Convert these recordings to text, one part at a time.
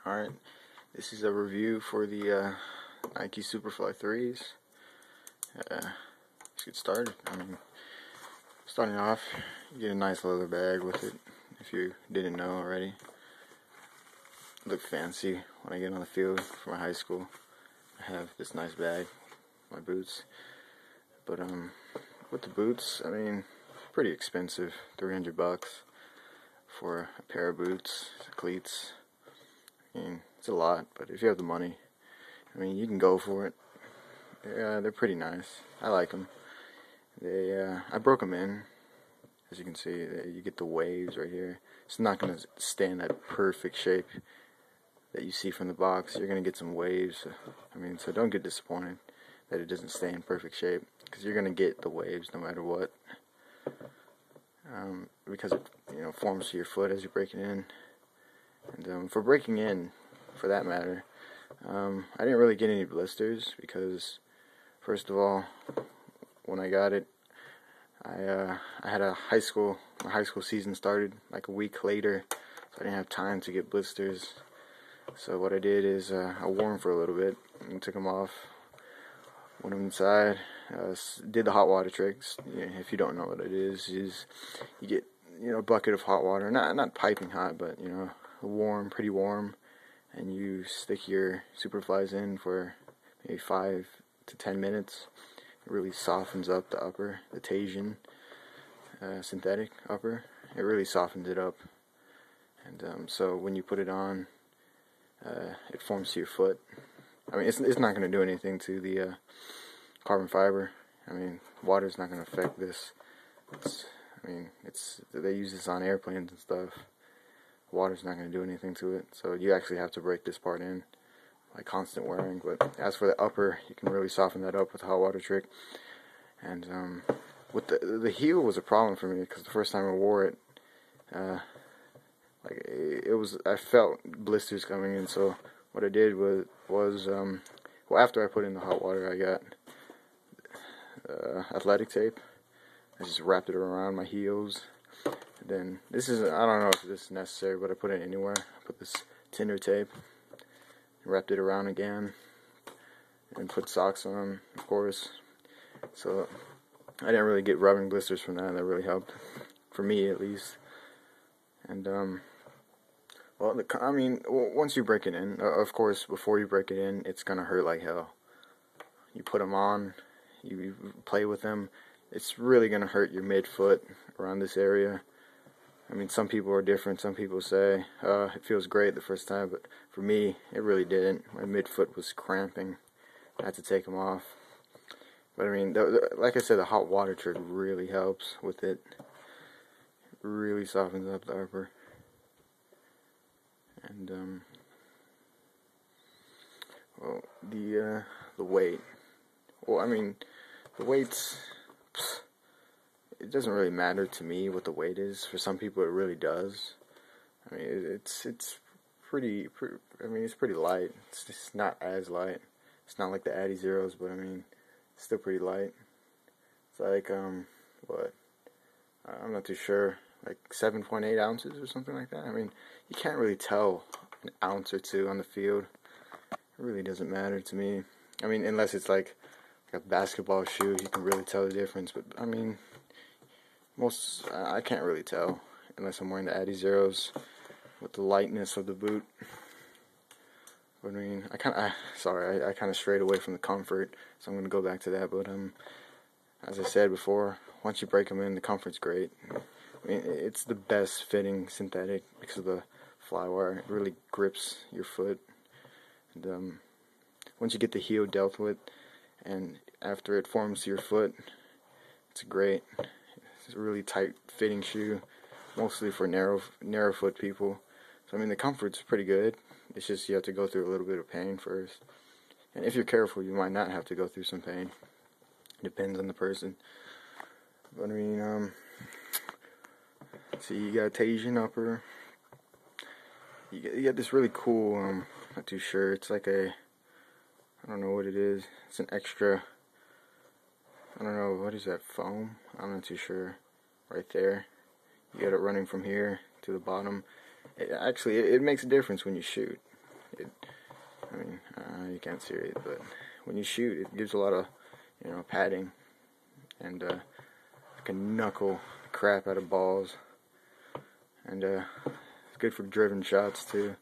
Alright, this is a review for the Nike Superfly 3s. Let's get started. Starting off, you get a nice leather bag with it, if you didn't know already. Look fancy when I get on the field for my high school. I have this nice bag, my boots. But with the boots, pretty expensive, $300 for a pair of boots, cleats. It's a lot, but if you have the money, you can go for it. They're pretty nice. I like them. I broke them in. As you can see, you get the waves right here. It's not going to stay in that perfect shape that you see from the box. You're going to get some waves. So don't get disappointed that it doesn't stay in perfect shape, because you're going to get the waves no matter what. Because it forms to your foot as you break it in. And for breaking in, for that matter, I didn't really get any blisters because, first of all, when I got it, I had my high school season started like a week later, so I didn't have time to get blisters. So what I did is I wore them for a little bit and took them off, went inside, did the hot water tricks. If you don't know what it is you get a bucket of hot water, not piping hot, but warm, pretty warm, and you stick your Superflies in for maybe 5 to 10 minutes. It really softens up the upper, the Tasian synthetic upper. It really softens it up, and so when you put it on, it forms to your foot. It's not going to do anything to the carbon fiber. Water's not going to affect this. They use this on airplanes and stuff. Water's not going to do anything to it, so you actually have to break this part in by constant wearing. But as for the upper, you can really soften that up with the hot water trick. And with the heel was a problem for me, because the first time I wore it, I felt blisters coming in. So what I did was after I put in the hot water, I got athletic tape. I just wrapped it around my heels. Then I don't know if this is necessary, but I put it anywhere. I put this tinder tape, wrapped it around again, and put socks on them, of course. So I didn't really get rubbing blisters from that. That really helped, for me at least. And once you break it in, of course, before you break it in, it's gonna hurt like hell. You put them on, you play with them. It's really gonna hurt your midfoot around this area. Some people are different. Some people say it feels great the first time, but for me, it really didn't. My midfoot was cramping. I had to take them off. But like I said, the hot water trick really helps with it. It really softens up the upper. And the weight. The weight's. It doesn't really matter to me what the weight is. For some people, it really does. It's pretty. It's pretty light. It's just not as light. It's not like the Addy Zeros, but it's still pretty light. It's like what? I'm not too sure. Like 7.8 ounces or something like that. You can't really tell an ounce or two on the field. It really doesn't matter to me. Unless it's like a basketball shoe, you can really tell the difference. But I can't really tell unless I'm wearing the Addy Zeros with the lightness of the boot. But I kind of strayed away from the comfort, so I'm going to go back to that. But as I said before, once you break them in, the comfort's great. It's the best fitting synthetic because of the flywire. It really grips your foot. And once you get the heel dealt with, and after it forms to your foot, it's great. It's a really tight fitting shoe, mostly for narrow foot people. So the comfort's pretty good. It's just you have to go through a little bit of pain first. And if you're careful, you might not have to go through some pain. Depends on the person. But see, you got a Tasian upper. You got this really cool, not too sure. It's like I don't know what it is. It's an extra. I don't know, what is that, foam? I'm not too sure. Right there. You got it running from here to the bottom. It makes a difference when you shoot. I mean, you can't see it, but when you shoot, it gives a lot of, padding, and can knuckle crap out of balls, and it's good for driven shots too.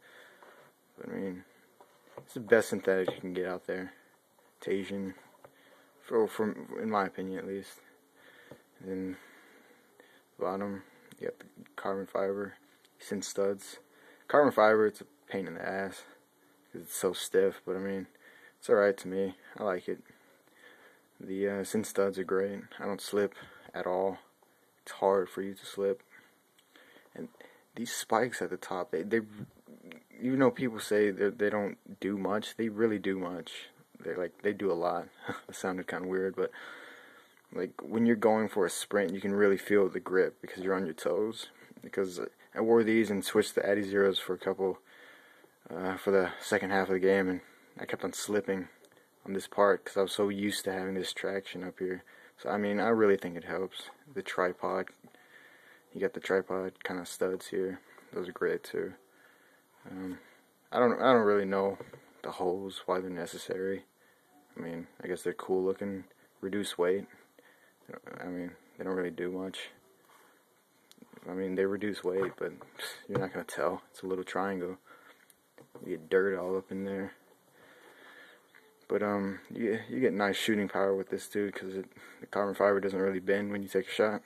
But I mean, it's the best synthetic you can get out there. It's Asian, in my opinion at least. And then the bottom, you got the carbon fiber, syn studs. Carbon fiber, it's a pain in the ass because it's so stiff, but I mean, it's alright to me. I like it. The syn studs are great. I don't slip at all. It's hard for you to slip. And these spikes at the top, they even though people say they don't do much, they really do much. They do a lot. It sounded kind of weird, but like when you're going for a sprint, you can really feel the grip because you're on your toes. Because I wore these and switched to Addy Zeros for a couple for the second half of the game, and I kept on slipping on this part because I was so used to having this traction up here. So I mean, I really think it helps. The tripod, you got the tripod kind of studs here. Those are great too. I don't really know the holes, why they're necessary. I mean, I guess they're cool looking. Reduce weight. I mean, they don't really do much. I mean, they reduce weight, but you're not gonna tell. It's a little triangle. You get dirt all up in there. But you get nice shooting power with this too, because the carbon fiber doesn't really bend when you take a shot.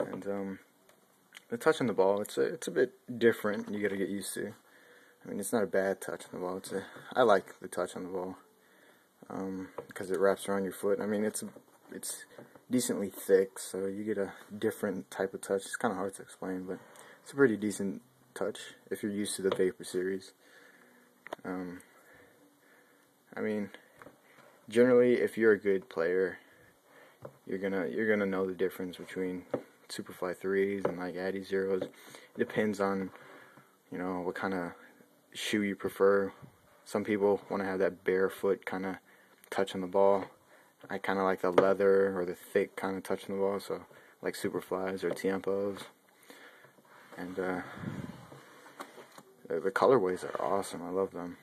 And the touch on the ball, it's a bit different. You got to get used to. I mean, it's not a bad touch on the ball. I like the touch on the ball because it wraps around your foot. I mean, it's decently thick, so you get a different type of touch. It's kind of hard to explain, but it's a pretty decent touch if you're used to the Vapor series. I mean, generally, if you're a good player, you're gonna know the difference between Superfly 3s and like Addy Zeros. It depends on, what kind of shoe you prefer. Some people want to have that barefoot kind of touch on the ball. I kind of like the leather or the thick kind of touch on the ball, so like Superflies or Tiempos. And the colorways are awesome. I love them.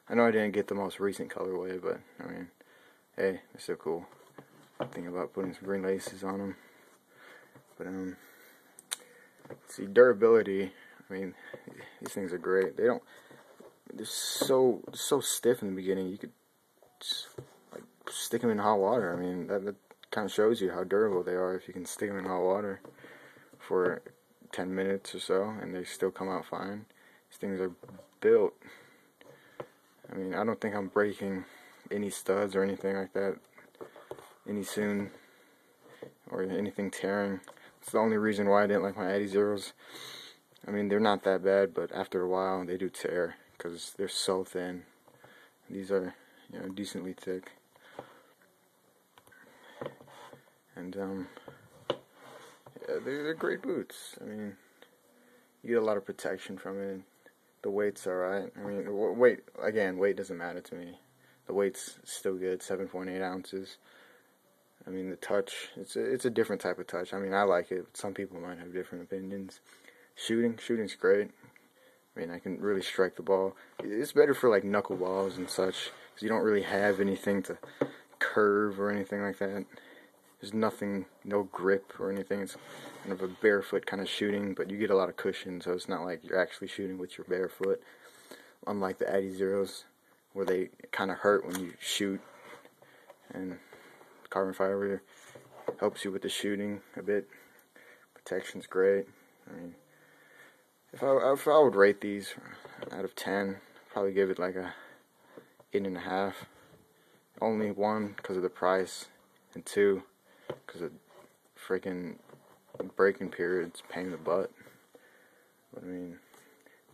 I know I didn't get the most recent colorway, but I mean, hey, they're still cool. Thinking about putting some green laces on them. But see, durability. I mean, these things are great. They're so stiff in the beginning. You could just, like, stick them in hot water. I mean, that kind of shows you how durable they are if you can stick them in hot water for 10 minutes or so and they still come out fine. These things are built. I mean, I don't think I'm breaking any studs or anything like that any soon, or anything tearing. It's the only reason why I didn't like my Addy Zeros. I mean, they're not that bad, but after a while they do tear because they're so thin. These are, decently thick. And yeah, they're great boots. I mean, you get a lot of protection from it. The weight's alright. I mean, weight doesn't matter to me. The weight's still good, 7.8 ounces. I mean, the touch, it's a different type of touch. I mean, I like it, but some people might have different opinions. Shooting's great. I mean, I can really strike the ball. It's better for, like, knuckleballs and such, because you don't really have anything to curve or anything like that. There's nothing, no grip or anything. It's kind of a barefoot kind of shooting, but you get a lot of cushion, so it's not like you're actually shooting with your bare foot. Unlike the Addy Zeros, where they kind of hurt when you shoot. And carbon fiber helps you with the shooting a bit. Protection's great. I mean, if I would rate these out of 10, I'd probably give it like a 8.5. Only 1 because of the price, and 2 because of freaking breaking periods, pain in the butt. But I mean,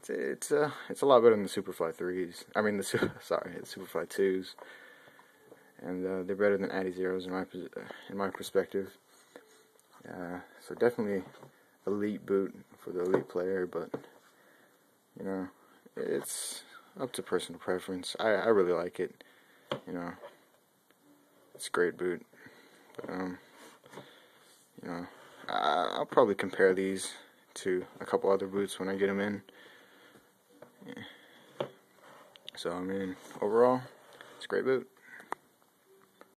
it's a lot better than the Superfly 3s. I mean the Superfly 2s, and they're better than Addy Zeros in my perspective. So definitely elite boot for the elite player, but it's up to personal preference. I really like it. It's a great boot. But I'll probably compare these to a couple other boots when I get them in. So I mean, overall, it's a great boot.